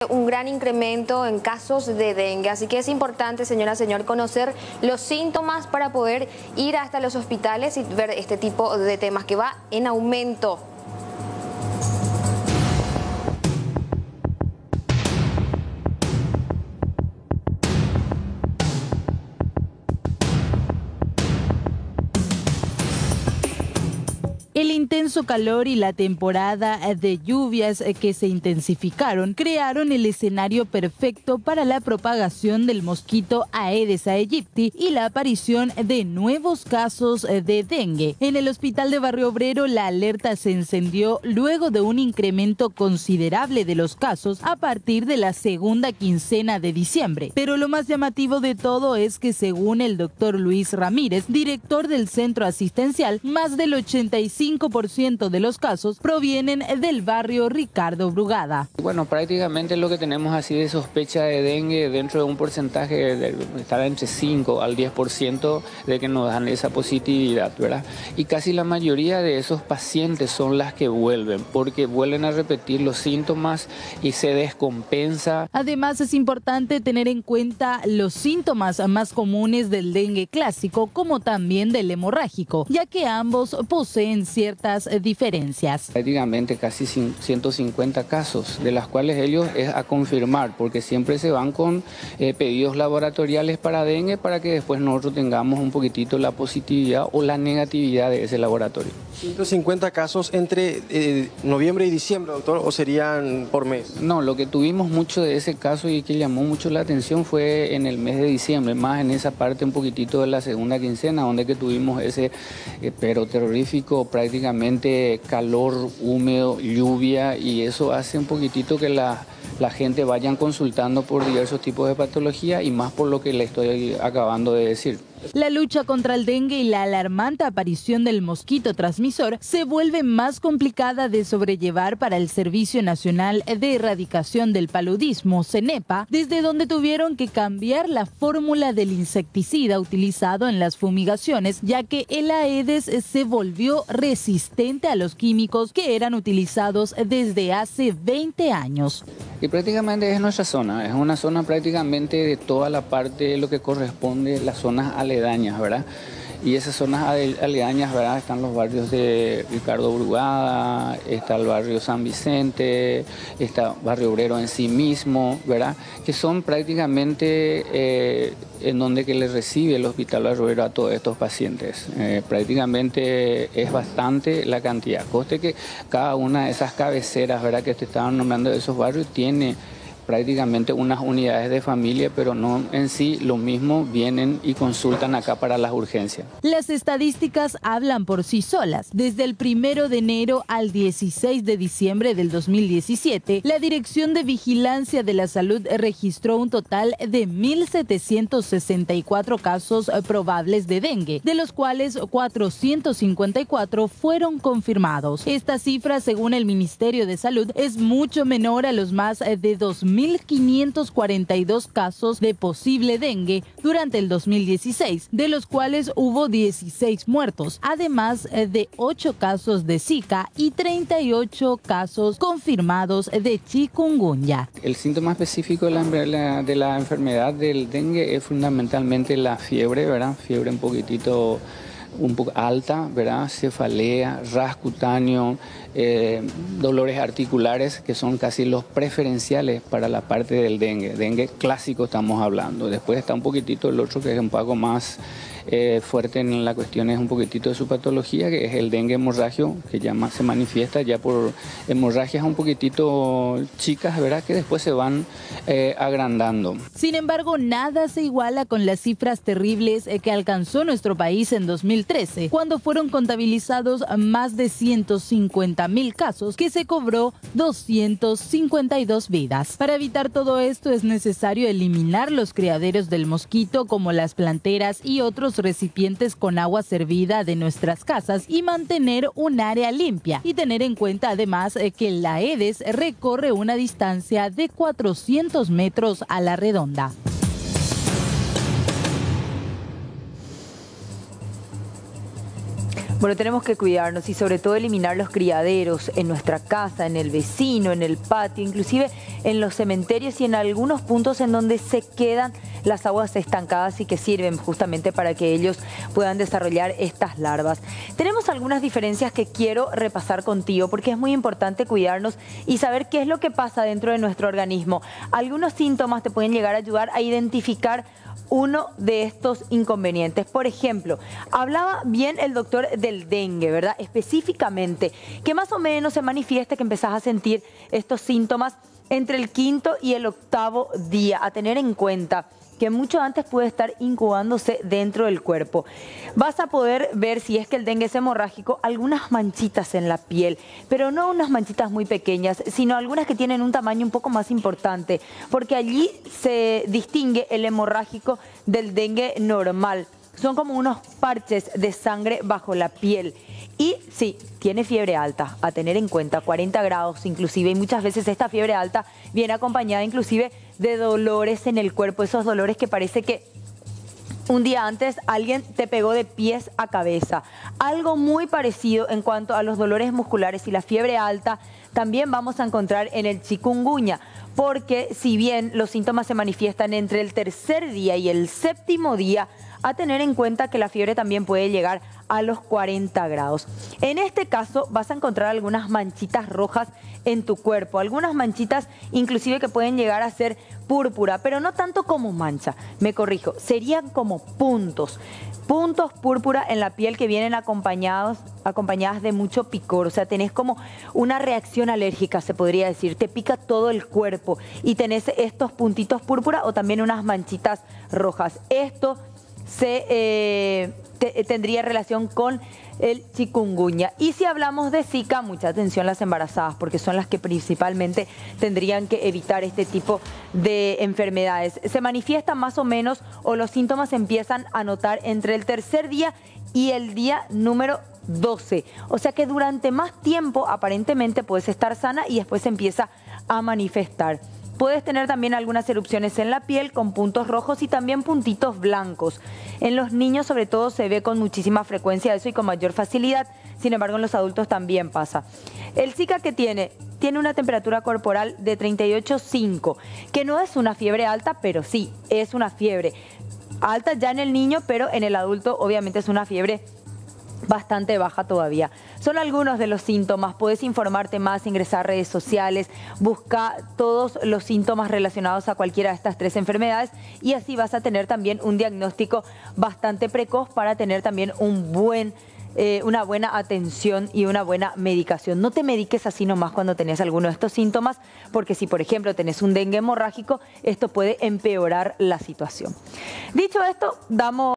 Un gran incremento en casos de dengue, así que es importante, señora, señor, conocer los síntomas para poder ir hasta los hospitales y ver este tipo de temas que va en aumento. El intenso calor y la temporada de lluvias que se intensificaron crearon el escenario perfecto para la propagación del mosquito Aedes aegypti y la aparición de nuevos casos de dengue. En el hospital de Barrio Obrero, la alerta se encendió luego de un incremento considerable de los casos a partir de la segunda quincena de diciembre. Pero lo más llamativo de todo es que, según el doctor Luis Ramírez, director del centro asistencial, más del 85% de los casos provienen del barrio Ricardo Brugada. Bueno, prácticamente lo que tenemos así de sospecha de dengue dentro de un porcentaje de estar entre 5 al 10% de que nos dan esa positividad, ¿verdad? Y casi la mayoría de esos pacientes son las que vuelven, porque vuelven a repetir los síntomas y se descompensa. Además, es importante tener en cuenta los síntomas más comunes del dengue clásico, como también del hemorrágico, ya que ambos poseen ciertas diferencias. Prácticamente casi 150 casos, de las cuales ellos es a confirmar, porque siempre se van con pedidos laboratoriales para dengue para que después nosotros tengamos un poquitito la positividad o la negatividad de ese laboratorio. 150 casos entre noviembre y diciembre, doctor, ¿o serían por mes? No, lo que tuvimos mucho de ese caso y que llamó mucho la atención fue en el mes de diciembre, más en esa parte un poquitito de la segunda quincena, donde que tuvimos ese pero terrorífico, prácticamente calor húmedo, lluvia, y eso hace un poquitito que la gente vayan consultando por diversos tipos de patología y más por lo que le estoy acabando de decir. La lucha contra el dengue y la alarmante aparición del mosquito transmisor se vuelve más complicada de sobrellevar para el Servicio Nacional de Erradicación del Paludismo, CENEPA, desde donde tuvieron que cambiar la fórmula del insecticida utilizado en las fumigaciones, ya que el Aedes se volvió resistente a los químicos que eran utilizados desde hace 20 años. Y prácticamente es nuestra zona, es una zona prácticamente de toda la parte de lo que corresponde a las zonas aledañas, ¿verdad? Y esas zonas aledañas, ¿verdad? Están los barrios de Ricardo Brugada, está el barrio San Vicente, está Barrio Obrero en sí mismo, ¿verdad? Que son prácticamente en donde que le recibe el Hospital Barrio Obrero a todos estos pacientes. Prácticamente es bastante la cantidad. Coste que cada una de esas cabeceras, ¿verdad? Que te estaban nombrando de esos barrios tiene prácticamente unas unidades de familia, pero no en sí lo mismo, vienen y consultan acá para las urgencias. Las estadísticas hablan por sí solas. Desde el 1 de enero al 16 de diciembre del 2017, la Dirección de Vigilancia de la Salud registró un total de 1.764 casos probables de dengue, de los cuales 454 fueron confirmados. Esta cifra, según el Ministerio de Salud, es mucho menor a los más de 2.542 casos de posible dengue durante el 2016, de los cuales hubo 16 muertos, además de 8 casos de Zika y 38 casos confirmados de chikungunya. El síntoma específico de la enfermedad del dengue es fundamentalmente la fiebre, ¿verdad? Fiebre un poco alta, ¿verdad? Cefalea, ras cutáneo, dolores articulares, que son casi los preferenciales para la parte del dengue. Dengue clásico estamos hablando. Después está un poquitito el otro que es un poco más fuerte en la cuestión, es un poquitito de su patología, que es el dengue hemorragio, que ya más se manifiesta ya por hemorragias un poquitito chicas, ¿verdad? Que después se van agrandando. Sin embargo, nada se iguala con las cifras terribles que alcanzó nuestro país en 2013, cuando fueron contabilizados más de 150.000 casos, que se cobró 252 vidas. Para evitar todo esto es necesario eliminar los criaderos del mosquito, como las planteras y otros recipientes con agua servida de nuestras casas, y mantener un área limpia, y tener en cuenta además que el Aedes recorre una distancia de 400 metros a la redonda. Bueno, tenemos que cuidarnos y sobre todo eliminar los criaderos en nuestra casa, en el vecino, en el patio, inclusive en los cementerios y en algunos puntos en donde se quedan las aguas estancadas y que sirven justamente para que ellos puedan desarrollar estas larvas. Tenemos algunas diferencias que quiero repasar contigo porque es muy importante cuidarnos y saber qué es lo que pasa dentro de nuestro organismo. Algunos síntomas te pueden llegar a ayudar a identificar uno de estos inconvenientes. Por ejemplo, hablaba bien el doctor del dengue, ¿verdad? Específicamente, que más o menos se manifiesta que empezás a sentir estos síntomas entre el 5º y el 8º día, a tener en cuenta que mucho antes puede estar incubándose dentro del cuerpo. Vas a poder ver, si es que el dengue es hemorrágico, algunas manchitas en la piel, pero no unas manchitas muy pequeñas, sino algunas que tienen un tamaño un poco más importante, porque allí se distingue el hemorrágico del dengue normal. Son como unos parches de sangre bajo la piel. Y sí, tiene fiebre alta, a tener en cuenta, 40 grados inclusive, y muchas veces esta fiebre alta viene acompañada inclusive de dolores en el cuerpo, esos dolores que parece que un día antes alguien te pegó de pies a cabeza. Algo muy parecido en cuanto a los dolores musculares y la fiebre alta también vamos a encontrar en el chikungunya, porque si bien los síntomas se manifiestan entre el 3er día y el 7º día, a tener en cuenta que la fiebre también puede llegar a los 40 grados. En este caso vas a encontrar algunas manchitas rojas en tu cuerpo, algunas manchitas inclusive que pueden llegar a ser púrpura, pero no tanto como mancha, me corrijo, serían como puntos púrpura en la piel que vienen acompañadas de mucho picor, o sea, tenés como una reacción alérgica, se podría decir, te pica todo el cuerpo y tenés estos puntitos púrpura o también unas manchitas rojas. Esto tendría relación con el chikungunya. Y si hablamos de Zika, mucha atención las embarazadas, porque son las que principalmente tendrían que evitar este tipo de enfermedades. Se manifiestan más o menos, o los síntomas se empiezan a notar entre el 3er día y el día número 12. O sea que durante más tiempo aparentemente puedes estar sana y después se empieza a manifestar. Puedes tener también algunas erupciones en la piel con puntos rojos y también puntitos blancos. En los niños sobre todo se ve con muchísima frecuencia eso y con mayor facilidad, sin embargo en los adultos también pasa. El Zika que tiene una temperatura corporal de 38,5, que no es una fiebre alta, pero sí es una fiebre alta ya en el niño, pero en el adulto obviamente es una fiebre bastante baja todavía. Son algunos de los síntomas. Puedes informarte más, ingresar a redes sociales, busca todos los síntomas relacionados a cualquiera de estas 3 enfermedades y así vas a tener también un diagnóstico bastante precoz para tener también una buena atención y una buena medicación. No te mediques así nomás cuando tenés alguno de estos síntomas, porque si por ejemplo tenés un dengue hemorrágico, esto puede empeorar la situación. Dicho esto, damos